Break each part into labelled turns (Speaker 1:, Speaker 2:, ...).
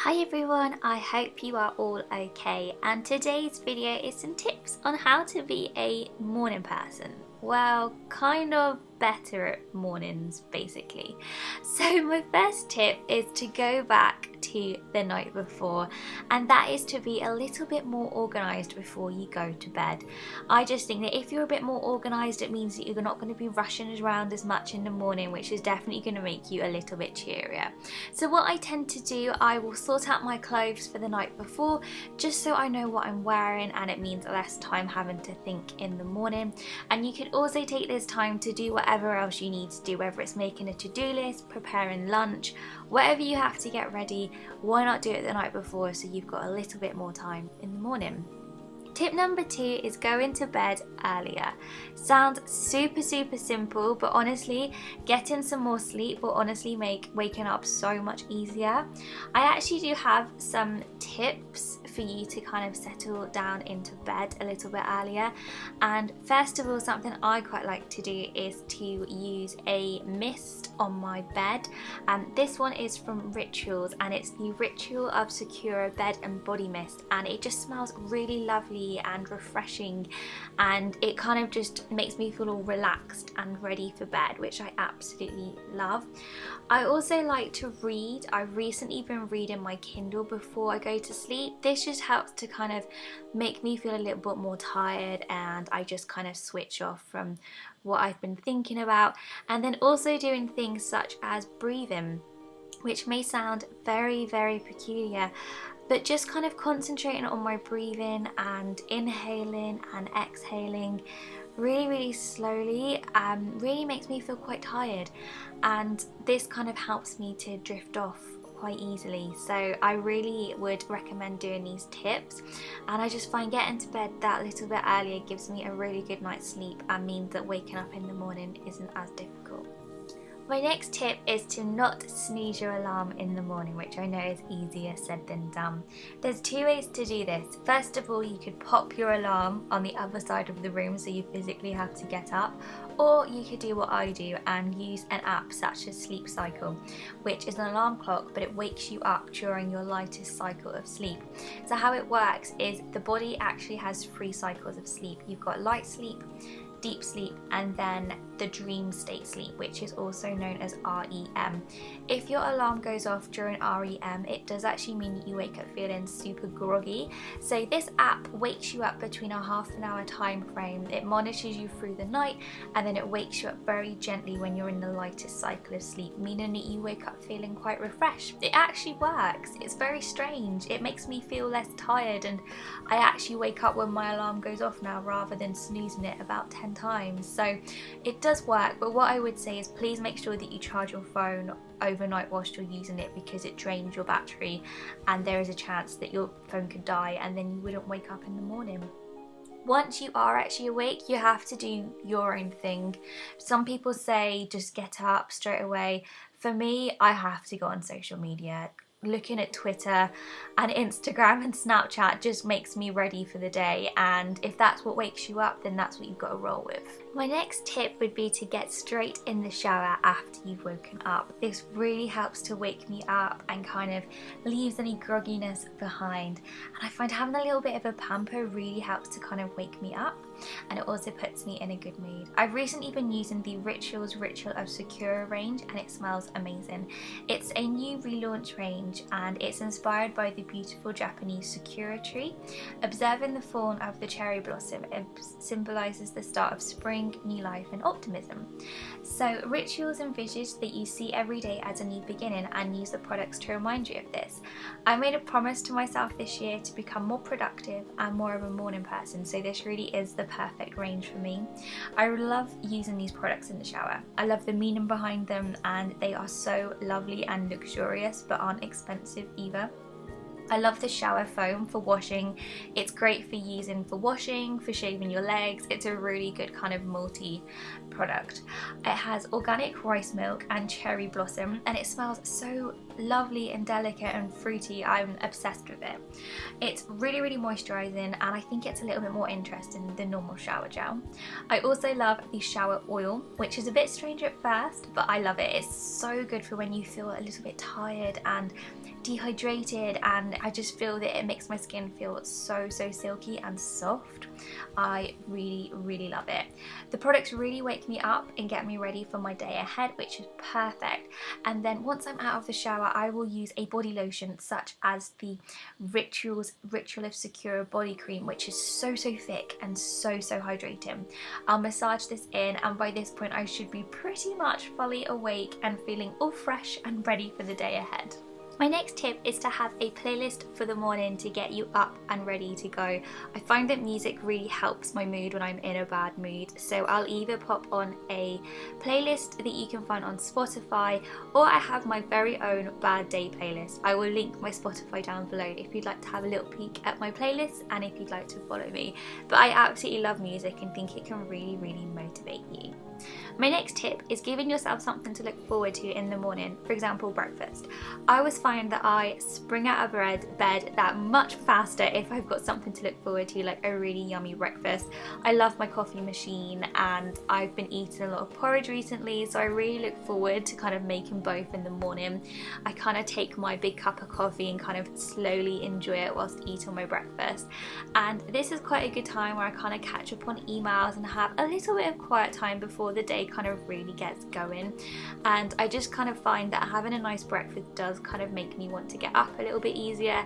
Speaker 1: Hi everyone, I hope you are all okay, and today's video is some tips on how to be a morning person. Well, kind of better at mornings basically. So my first tip is to go back to the night before, and that is to be a little bit more organised before you go to bed. I just think that if you're a bit more organised, it means that you're not going to be rushing around as much in the morning, which is definitely going to make you a little bit cheerier. So what I tend to do, I will sort out my clothes for the night before just so I know what I'm wearing, and it means less time having to think in the morning. And you can also take this time to do whatever else you need to do, whether it's making a to-do list, preparing lunch, whatever you have to get ready. Why not do it the night before so you've got a little bit more time in the morning? Tip number 2 is going to bed earlier. Sounds super simple, but honestly, getting some more sleep will honestly make waking up so much easier. I actually do have some tips for you to kind of settle down into bed a little bit earlier. And first of all, something I quite like to do is to use a mist on my bed. This one is from Rituals, and it's the Ritual of Secure Bed and Body Mist, and it just smells really lovely and refreshing, and it kind of just makes me feel all relaxed and ready for bed, which I absolutely love. I also like to read. I've recently been reading my Kindle before I go to sleep. This just helps to kind of make me feel a little bit more tired, and I just kind of switch off from what I've been thinking about. And then also doing things such as breathing, which may sound very peculiar, but just kind of concentrating on my breathing and inhaling and exhaling really slowly really makes me feel quite tired, and this kind of helps me to drift off quite easily. So I really would recommend doing these tips, and I just find getting to bed that little bit earlier gives me a really good night's sleep and means that waking up in the morning isn't as difficult. My next tip is to not snooze your alarm in the morning, which I know is easier said than done. There's 2 ways to do this. First of all, you could pop your alarm on the other side of the room so you physically have to get up, or you could do what I do and use an app such as Sleep Cycle, which is an alarm clock, but it wakes you up during your lightest cycle of sleep. So how it works is the body actually has 3 cycles of sleep. You've got light sleep, deep sleep, and then the dream state sleep, which is also known as REM. If your alarm goes off during REM, it does actually mean that you wake up feeling super groggy. So this app wakes you up between a half an hour time frame. It monitors you through the night, and then it wakes you up very gently when you're in the lightest cycle of sleep, meaning that you wake up feeling quite refreshed. It actually works. It's very strange. It makes me feel less tired, and I actually wake up when my alarm goes off now rather than snoozing it about 10 times. So it does work, but what I would say is please make sure that you charge your phone overnight whilst you're using it, because it drains your battery and there is a chance that your phone could die and then you wouldn't wake up in the morning. Once you are actually awake, you have to do your own thing. Some people say just get up straight away. For me, I have to go on social media. Looking at Twitter and Instagram and Snapchat just makes me ready for the day, and if that's what wakes you up, then that's what you've got to roll with. My next tip would be to get straight in the shower after you've woken up. This really helps to wake me up and kind of leaves any grogginess behind, and I find having a little bit of a pamper really helps to kind of wake me up, and it also puts me in a good mood. I've recently been using the Rituals Ritual of Secure range, and it smells amazing. It's a new relaunch range, and it's inspired by the beautiful Japanese sakura tree. Observing the form of the cherry blossom, it symbolises the start of spring, new life and optimism. So Rituals envisages that you see every day as a new beginning and use the products to remind you of this. I made a promise to myself this year to become more productive and more of a morning person, so this really is the perfect range for me. I love using these products in the shower. I love the meaning behind them, and they are so lovely and luxurious but aren't expensive either. I love the shower foam for washing. It's great for using for washing, for shaving your legs. It's a really good kind of multi product. It has organic rice milk and cherry blossom, and it smells so lovely and delicate and fruity. I'm obsessed with it. It's really, really moisturising, and I think it's a little bit more interesting than normal shower gel. I also love the shower oil, which is a bit strange at first, but I love it. It's so good for when you feel a little bit tired and dehydrated, and I just feel that it makes my skin feel so silky and soft. I really, really love it. The products really wake me up and get me ready for my day ahead, which is perfect. And then once I'm out of the shower, I will use a body lotion such as the Ritual of Secure body cream, which is so thick and so hydrating. I'll massage this in, and by this point I should be pretty much fully awake and feeling all fresh and ready for the day ahead. My next tip is to have a playlist for the morning to get you up and ready to go. I find that music really helps my mood when I'm in a bad mood, so I'll either pop on a playlist that you can find on Spotify, or I have my very own bad day playlist. I will link my Spotify down below if you'd like to have a little peek at my playlist and if you'd like to follow me. But I absolutely love music and think it can really motivate you. My next tip is giving yourself something to look forward to in the morning, for example breakfast. I always find that I spring out of bed that much faster if I've got something to look forward to, like a really yummy breakfast. I love my coffee machine, and I've been eating a lot of porridge recently, so I really look forward to kind of making both in the morning. I kind of take my big cup of coffee and kind of slowly enjoy it whilst eating my breakfast, and this is quite a good time where I kind of catch up on emails and have a little bit of quiet time before the day kind of really gets going. And I just kind of find that having a nice breakfast does kind of make me want to get up a little bit easier,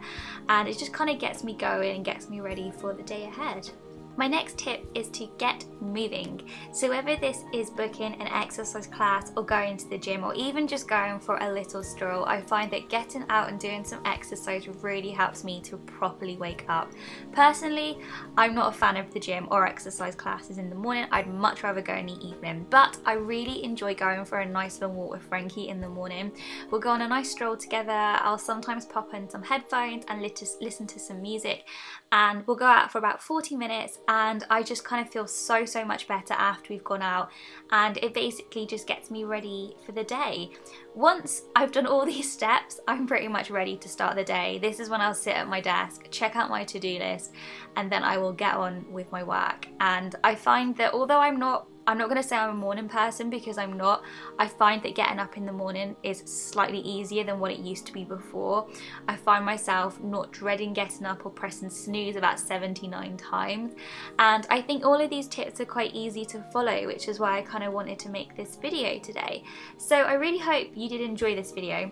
Speaker 1: and it just kind of gets me going and gets me ready for the day ahead. My next tip is to get moving. So whether this is booking an exercise class or going to the gym or even just going for a little stroll, I find that getting out and doing some exercise really helps me to properly wake up. Personally, I'm not a fan of the gym or exercise classes in the morning. I'd much rather go in the evening, but I really enjoy going for a nice long walk with Frankie in the morning. We'll go on a nice stroll together. I'll sometimes pop in some headphones and listen to some music, and we'll go out for about 40 minutes, and I just kind of feel so much better after we've gone out, and it basically just gets me ready for the day. Once I've done all these steps, I'm pretty much ready to start the day. This is when I'll sit at my desk, check out my to-do list, and then I will get on with my work. And I find that although I'm not going to say I'm a morning person, because I'm not. I find that getting up in the morning is slightly easier than what it used to be before. I find myself not dreading getting up or pressing snooze about 79 times. And I think all of these tips are quite easy to follow, which is why I kind of wanted to make this video today. So I really hope you did enjoy this video,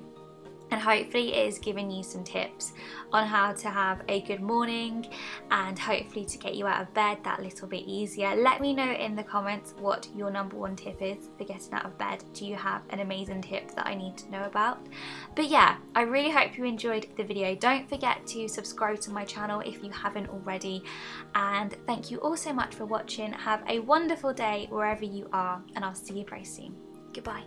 Speaker 1: and hopefully it is giving you some tips on how to have a good morning, and hopefully to get you out of bed that little bit easier. Let me know in the comments what your number one tip is for getting out of bed. Do you have an amazing tip that I need to know about? But yeah, I really hope you enjoyed the video. Don't forget to subscribe to my channel if you haven't already, and thank you all so much for watching. Have a wonderful day wherever you are, and I'll see you very soon. Goodbye.